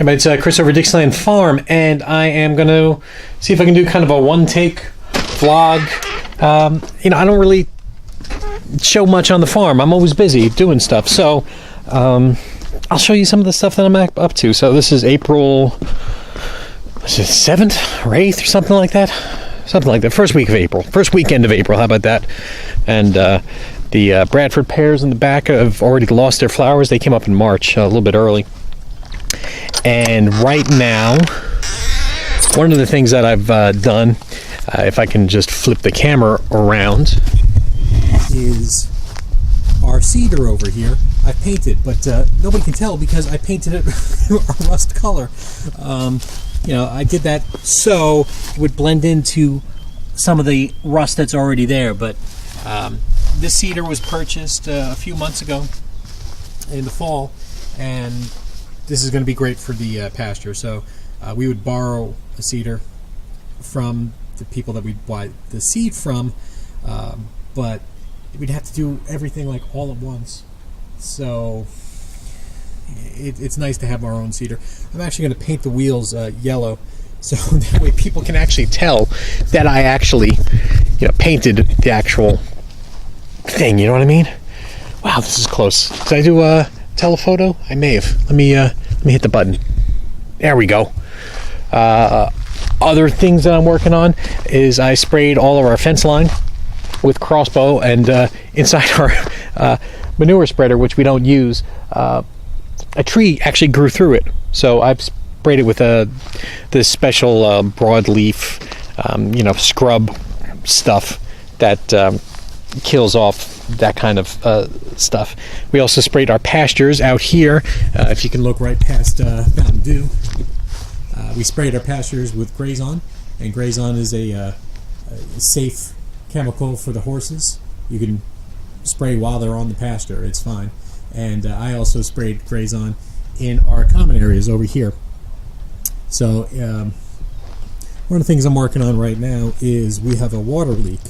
But it's Chris over Dixieland Farm, and I am going to see if I can do kind of a one-take vlog. I don't really show much on the farm. I'm always busy doing stuff, so I'll show you some of the stuff that I'm up to. So this is April 7th or 8th or something like that. First weekend of April. How about that? And the Bradford pears in the back have already lost their flowers. They came up in March, a little bit early. And right now, one of the things that I've done, if I can just flip the camera around, is our cedar over here. I painted, but nobody can tell because I painted it a rust color. I did that so it would blend into some of the rust that's already there. But this cedar was purchased a few months ago in the fall, and this is going to be great for the pasture. So we would borrow a cedar from the people that we'd buy the seed from, but we'd have to do everything like all at once. So it's nice to have our own cedar. I'm actually going to paint the wheels yellow, so that way people can actually tell that I actually, painted the actual thing. You know what I mean? Wow, this is close. Did I do telephoto? I may have. Let me hit the button. There we go. Other things that I'm working on is I sprayed all of our fence line with Crossbow, and inside our manure spreader, which we don't use, a tree actually grew through it. So I've sprayed it with this special broadleaf, scrub stuff that kills off that kind of stuff. We also sprayed our pastures out here. If you can look right past Mountain Dew, we sprayed our pastures with Grazon, and Grazon is a safe chemical for the horses. You can spray while they're on the pasture, it's fine. And I also sprayed Grazon in our common areas over here. So one of the things I'm working on right now is we have a water leak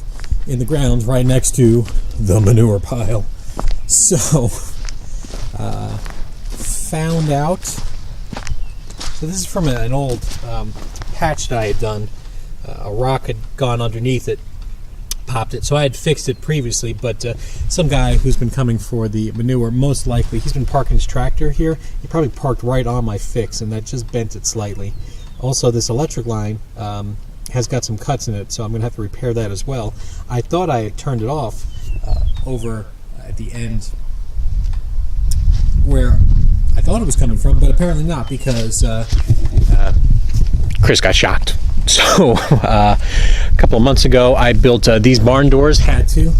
in the ground right next to the manure pile. So found out, so this is from an old patch that I had done. A rock had gone underneath it, popped it. So I had fixed it previously, but some guy who's been coming for the manure, most likely, he's been parking his tractor here. He probably parked right on my fix, and that just bent it slightly. Also, this electric line has got some cuts in it, so I'm going to have to repair that as well. I thought I had turned it off over at the end where I thought it was coming from, but apparently not, because Chris got shocked. So a couple of months ago, I built these barn doors. Had to.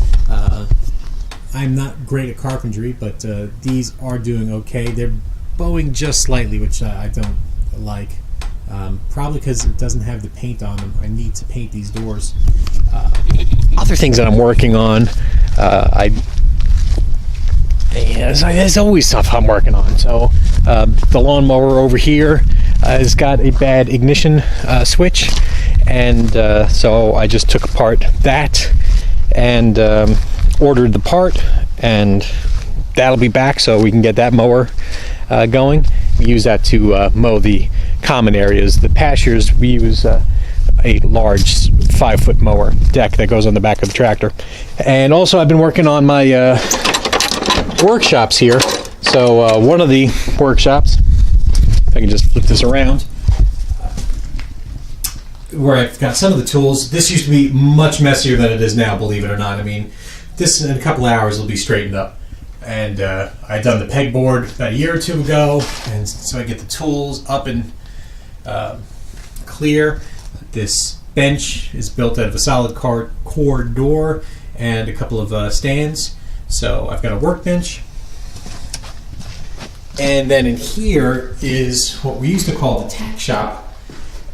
I'm not great at carpentry, but these are doing okay. They're bowing just slightly, which I don't like. Probably because it doesn't have the paint on them. I need to paint these doors. Other things that I'm working on, there's always stuff I'm working on. So the lawnmower over here has got a bad ignition switch, and so I just took apart that and ordered the part, and that'll be back so we can get that mower going. We use that to mow the common areas. The pastures, we use a large 5-foot mower deck that goes on the back of the tractor. And also I've been working on my workshops here. So one of the workshops, if I can just flip this around, where I've got some of the tools. This used to be much messier than it is now, believe it or not. I mean, this in a couple of hours will be straightened up. And I'd done the pegboard about a year or two ago, and so I get the tools up and clear. This bench is built out of a solid core door and a couple of stands. So I've got a workbench. And then in here is what we used to call the tack shop.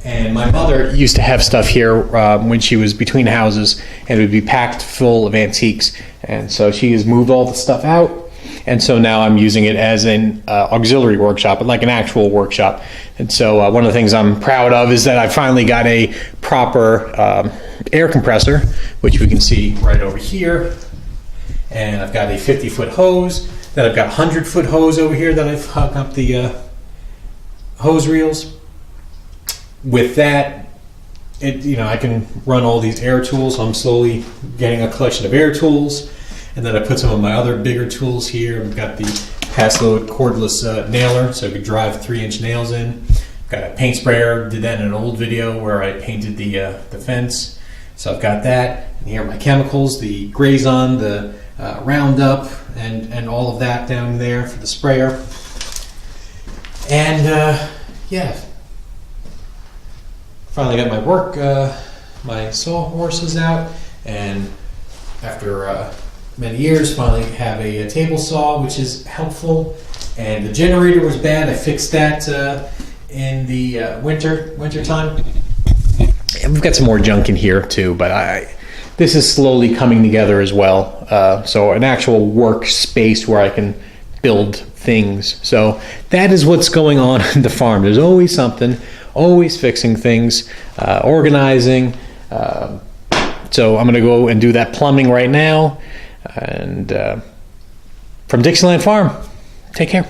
And my mother used to have stuff here when she was between houses, and it would be packed full of antiques. And so she has moved all the stuff out, and so now I'm using it as an auxiliary workshop, like an actual workshop. And so one of the things I'm proud of is that I finally got a proper air compressor, which we can see right over here. And I've got a 50-foot hose. Then I've got a 100-foot hose over here that I've hooked up the hose reels. With that, I can run all these air tools. So I'm slowly getting a collection of air tools, and then I put some of my other bigger tools here. I've got the pass load cordless nailer, so I could drive 3-inch nails in. Got a paint sprayer. Did that in an old video where I painted the fence. So I've got that. And here are my chemicals: the Grazon, the Roundup, and all of that down there for the sprayer. And yeah. Finally got my sawhorses out, and after many years, finally have a table saw, which is helpful. And the generator was bad. I fixed that in the winter time. And we've got some more junk in here too, but this is slowly coming together as well. So an actual workspace where I can build things. So that is what's going on in the farm. There's always something. Always fixing things, organizing. So I'm going to go and do that plumbing right now. And from Dixieland Farm, take care.